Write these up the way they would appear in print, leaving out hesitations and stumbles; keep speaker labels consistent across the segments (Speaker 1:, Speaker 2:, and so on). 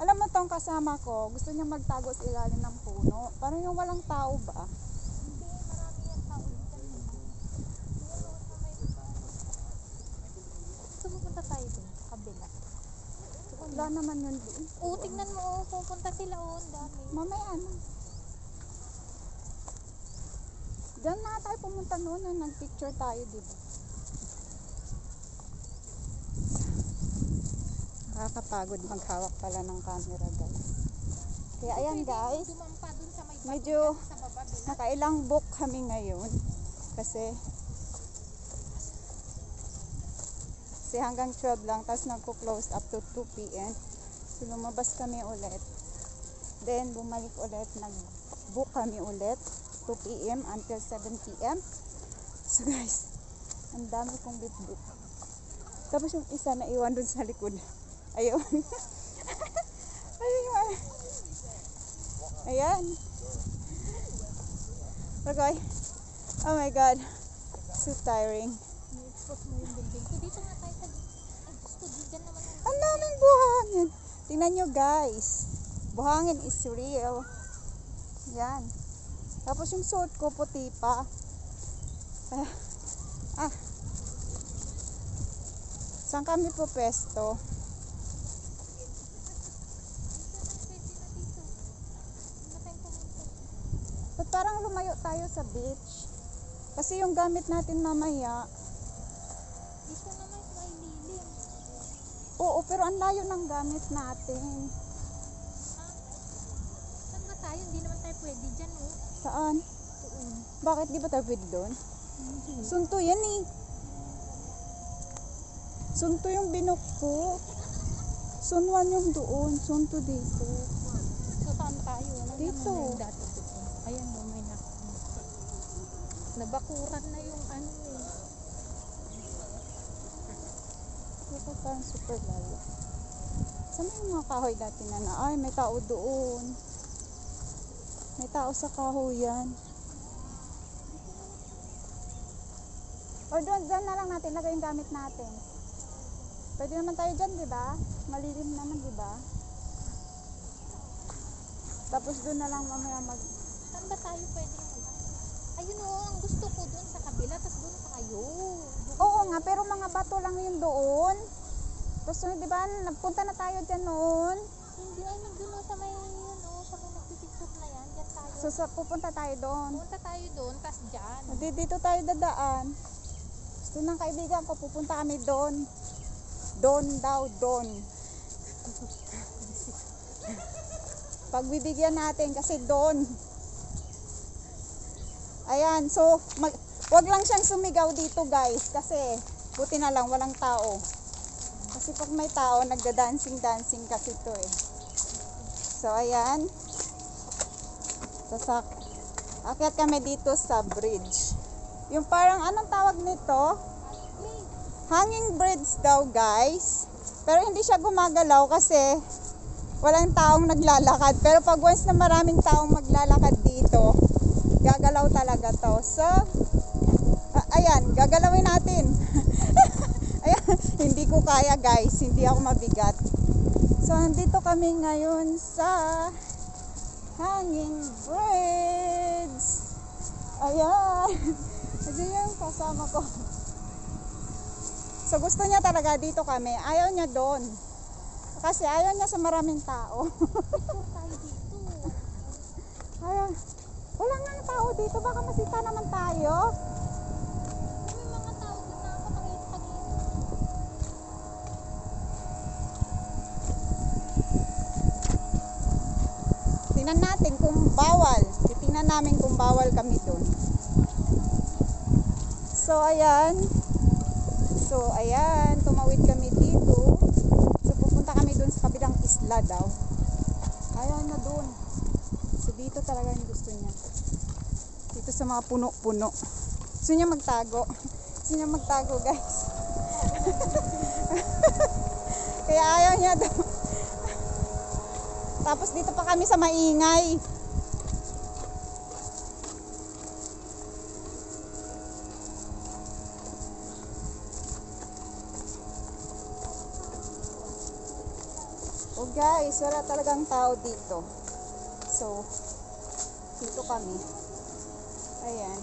Speaker 1: Alam mo tong kasama ko, gusto niya magtago sa ilalim ng puno. Parang yung walang tao ba?
Speaker 2: Hindi, marami yan tao dito. Gusto pupunta tayo dun, kabila.
Speaker 1: Wala naman yun din.
Speaker 2: Oo, tingnan mo, pupunta sila, ang dami.
Speaker 1: Mamaya na. Diyan na tayo pumunta noon na nag-picture tayo, diba? Nakakapagod maghawak pala ng camera, guys. Kaya ayan, guys. Medyo nakailang book kami ngayon. Kasi hanggang 12 lang. Tapos nagko-close up to 2 p.m. So lumabas kami ulit. Then bumalik ulit. Nag-book kami ulit. 2 p.m. until 7 p.m. So guys, ang dami kong book. Tapos yung isa na iwan dun sa likod. Ayun. Ayun. Ayan. Okay. Oh my God. So tiring.
Speaker 2: I-expose mo yung building ko. Dito nga tayo sa dyan naman.
Speaker 1: Ang daming buhangin. Tingnan nyo, guys. Buhangin is real. Yan. Tapos yung suot ko puti pa. Saan kami po pesto? But parang lumayo tayo sa beach. Kasi yung gamit natin mamaya.
Speaker 2: Dito naman may lilim.
Speaker 1: Oo, pero ang layo ng gamit natin.
Speaker 2: Saan ba tayo? Hindi naman tayo pwede dyan, oh.
Speaker 1: Saan?
Speaker 2: Doon.
Speaker 1: Bakit di ba tayo pwede doon? Sunto yan eh. Sunto yung binok ko. Sunwan yung doon. Sunto dito.
Speaker 2: So saan tayo?
Speaker 1: Dito.
Speaker 2: Dati doon. Ayan mo, may nabakuran na yung ano eh.
Speaker 1: So, parang super layo. Saan yung mga kahoy dati na ay, may tao doon. May tao sa kahoy yan. O doon, dyan na lang natin, lagay yung gamit natin. Pwede naman tayo dyan, di ba? Malilim naman, di ba? Tapos doon na lang mamaya
Speaker 2: Saan ba tayo pwede mag... Ayun o, ang gusto ko doon sa kabila, tapos doon tayo.
Speaker 1: Oo nga, pero mga bato lang yun doon. Tapos di ba, nagpunta na tayo dyan noon.
Speaker 2: Hindi ay nandun o sa may yun o, sa may nagtitiktok na yan, dyan tayo.
Speaker 1: So, pupunta tayo doon.
Speaker 2: Punta tayo doon, tapos dyan.
Speaker 1: Dito tayo dadaan. Gusto ng kaibigan ko, pupunta kami doon. Doon daw, doon. Pagbibigyan natin kasi doon. Ayan, so wag lang siyang sumigaw dito guys kasi buti na lang walang tao. Kasi pag may tao, nagda-dancing kasi to eh. So ayan. Sasak. Akyat kami dito sa bridge. Yung parang anong tawag nito? Hanging bridge daw guys. Pero hindi siya gumagalaw kasi walang taong naglalakad. Pero pag once na maraming taong maglalakad dito, gagalaw talaga to. So, ayan, gagalawin natin. Ayan, hindi ko kaya guys, hindi ako mabigat. So, andito kami ngayon sa Hanging Bridge. Ayan. Ayan yung kasama ko. So, gusto niya talaga dito kami. Ayaw niya doon. Kasi ayaw niya sa maraming tao.
Speaker 2: Picture tayo dito.
Speaker 1: Ayaw. Wala nga tao dito. Baka masita naman tayo.
Speaker 2: May mga tao doon na ako nakita dito.
Speaker 1: Tingnan natin kung bawal. Titingnan namin kung bawal kami doon. So, ayan. Tumawid kami dito. So, pupunta kami doon sa kabilang isla daw. Ayaw na doon. So, dito talaga yung gusto niya. Dito sa mga puno-puno. Gusto niya magtago. Gusto niya magtago, guys. Kaya ayaw niya doon. Tapos dito pa kami sa maingay. Oh guys, wala talagang tao dito. So, dito kami. Ayan.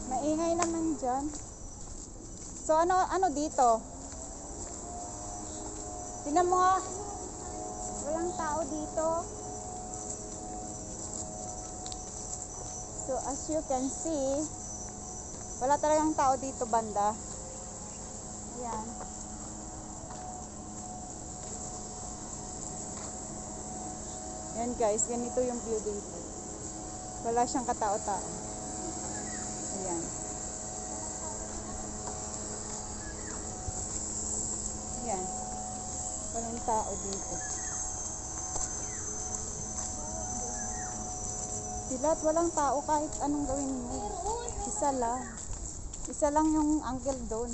Speaker 1: Maingay naman dyan. So, ano dito? Tingnan mo nga. Walang tao dito. So, as you can see, wala talagang tao dito banda. Ayan. Yan guys, ganito yung view dito. Wala siyang katao-tao. Ayan. Ayan. Walang tao dito. Dilat, walang tao kahit anong gawin mo. Isa lang. Isa lang yung angle doon.